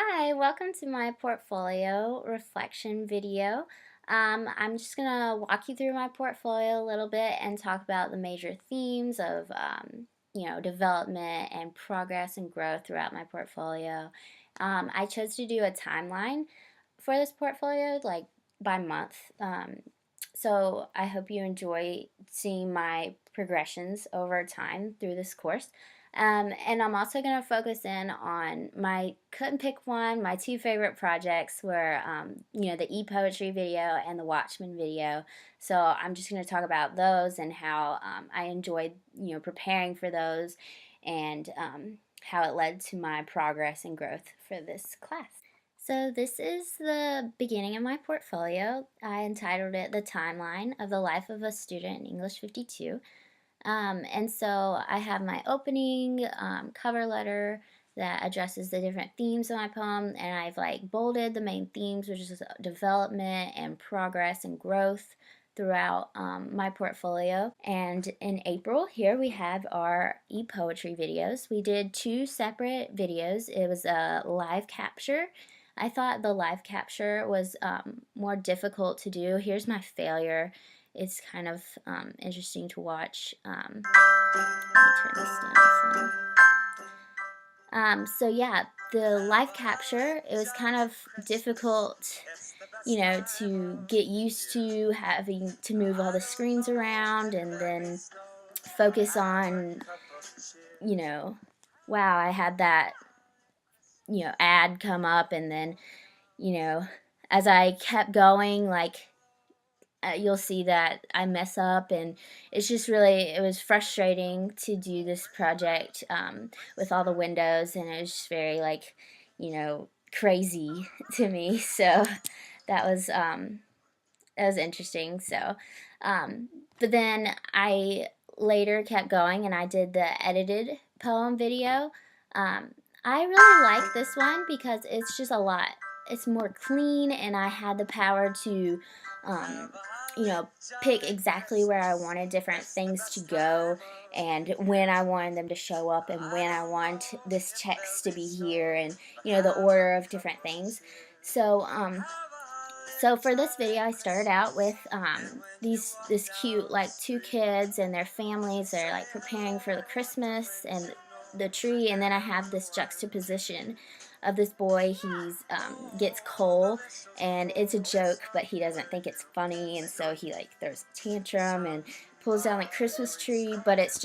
Hi, welcome to my portfolio reflection video. I'm just going to walk you through my portfolio a little bit and talk about the major themes of, development and progress and growth throughout my portfolio. I chose to do a timeline for this portfolio, like by month. So I hope you enjoy seeing my progressions over time through this course. And I'm also going to focus in on my couldn't pick one. My two favorite projects were, the e-poetry video and the Watchmen video. So I'm just going to talk about those and how I enjoyed, preparing for those and how it led to my progress and growth for this class. So this is the beginning of my portfolio. I entitled it The Timeline of the Life of a Student in English 52. And so I have my opening cover letter that addresses the different themes of my poem, and I've like bolded the main themes, which is development and progress and growth throughout my portfolio. And in April, here we have our e-poetry videos. We did two separate videos. It was a live capture. I thought the live capture was more difficult to do. Here's my failure. It's kind of interesting to watch. Let me turn this down some. So yeah, the live capture, it was kind of difficult, to get used to having to move all the screens around and then focus on, you know, wow, I had that, ad come up and then, you know, as I kept going, like you'll see that I mess up, and it's just really, it was frustrating to do this project with all the windows, and it was just very like, crazy to me. So that was interesting. So, but then I later kept going, and I did the edited poem video. Um, I really like this one because it's just a lot. It's more clean, and I had the power to, um, you know, pick exactly where I wanted different things to go, and when I wanted them to show up, and when I want this text to be here, and the order of different things. So, so for this video, I started out with this cute like two kids and their families. They're like preparing for the Christmas and the tree, and then I have this juxtaposition of this boy. He's gets coal, and it's a joke, but he doesn't think it's funny, and so he like throws a tantrum and pulls down the Christmas tree. But it's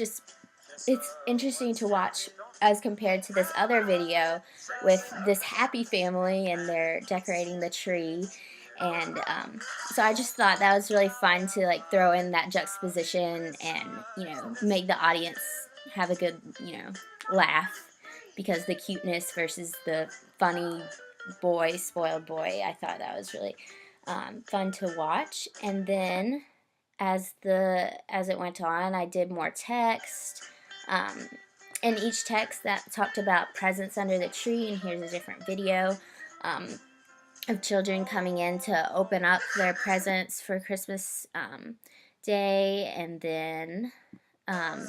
interesting to watch as compared to this other video with this happy family and they're decorating the tree. And so I just thought that was really fun to like throw in that juxtaposition and make the audience have a good laugh, because the cuteness versus the funny boy, spoiled boy, I thought that was really fun to watch. And then as it went on, I did more text. Um, in each text that talked about presents under the tree, and here's a different video um, of children coming in to open up their presents for Christmas Day, and then um,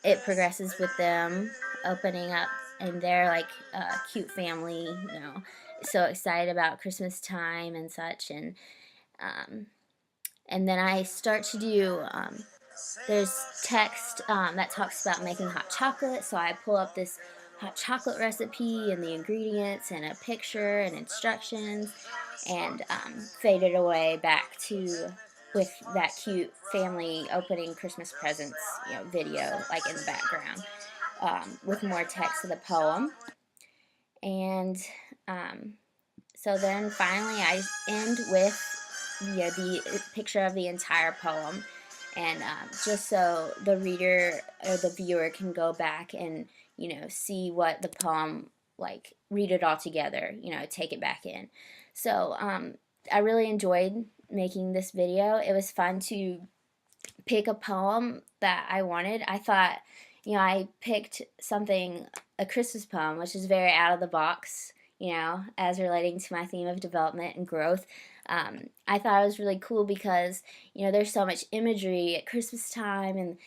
it progresses with them opening up, and they're like a cute family, so excited about Christmas time and such, um, and then I start to do, there's text that talks about making hot chocolate, so I pull up this hot chocolate recipe and the ingredients and a picture and instructions, and fade it away back to with that cute family opening Christmas presents, video like in the background, with more text of the poem. And um, so then finally I end with the picture of the entire poem, and just so the reader or the viewer can go back and see what the poem, like read it all together, take it back in. So I really enjoyed making this video. It was fun to pick a poem that I wanted. I thought, I picked something, a Christmas poem, which is very out of the box, as relating to my theme of development and growth. I thought it was really cool because, there's so much imagery at Christmas time and,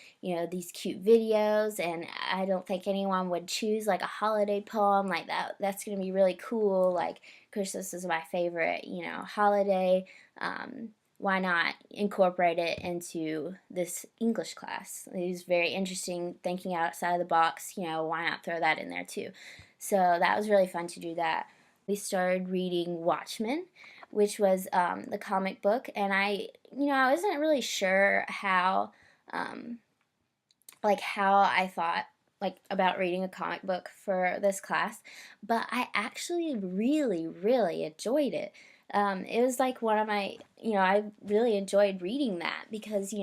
these cute videos, and I don't think anyone would choose like a holiday poem like that. That's going to be really cool. Like, Christmas is my favorite, holiday. Why not incorporate it into this English class? It was very interesting thinking outside of the box. Why not throw that in there too? So that was really fun to do that. We started reading Watchmen, which was the comic book, and I wasn't really sure um, how I thought about reading a comic book for this class, but I actually really, really enjoyed it. It was like one of my, I really enjoyed reading that because,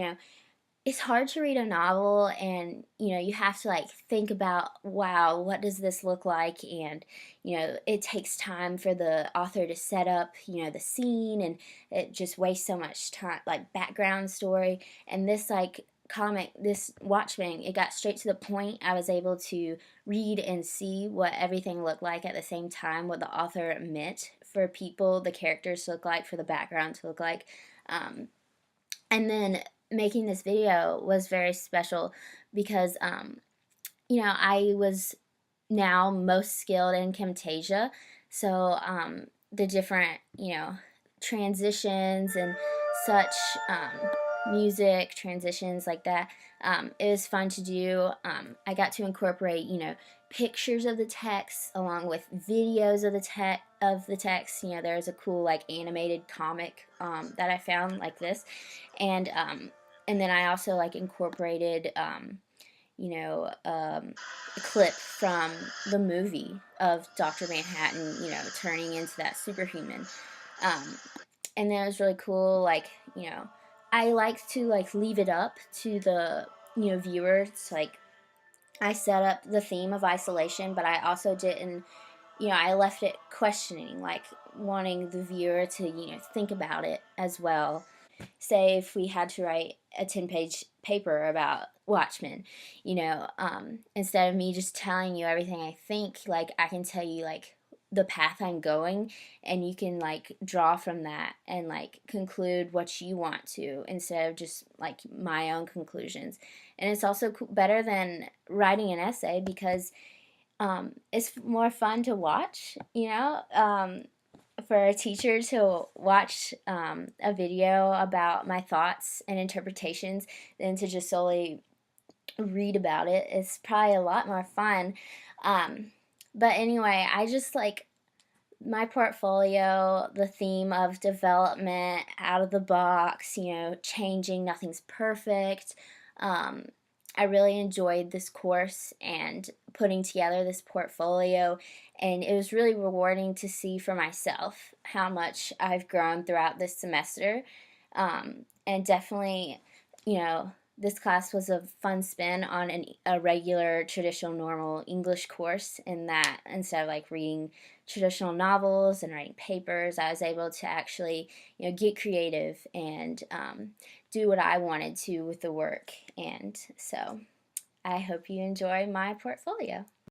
it's hard to read a novel and you have to think about, wow, what does this look like, and it takes time for the author to set up the scene, and it just wastes so much time, like background story. And this comic, this Watchmen, it got straight to the point. I was able to read and see what everything looked like at the same time, what the author meant for people, the characters to look like, for the background to look like. And then making this video was very special because, I was now most skilled in Camtasia. So the different, transitions and such, music transitions like that, it was fun to do. I got to incorporate, pictures of the text along with videos of the text. There's a cool animated comic that I found like this, and then I also incorporated a clip from the movie of Dr. Manhattan, turning into that superhuman. Um, and then it was really cool. I like to leave it up to the viewers. I set up the theme of isolation, but I also didn't. I left it questioning, wanting the viewer to think about it as well. Say if we had to write a 10-page paper about Watchmen, instead of me just telling you everything I think, I can tell you the path I'm going, and you can draw from that and conclude what you want to, instead of just my own conclusions. And it's also better than writing an essay because it's more fun to watch, for a teacher to watch a video about my thoughts and interpretations than to just solely read about it. It's probably a lot more fun. But anyway, I just my portfolio, the theme of development, out of the box, changing, nothing's perfect. I really enjoyed this course and putting together this portfolio, and it was really rewarding to see for myself how much I've grown throughout this semester. And definitely, this class was a fun spin on a regular, traditional, normal English course, in that instead of reading traditional novels and writing papers, I was able to actually, get creative and do what I wanted to with the work. And so I hope you enjoy my portfolio.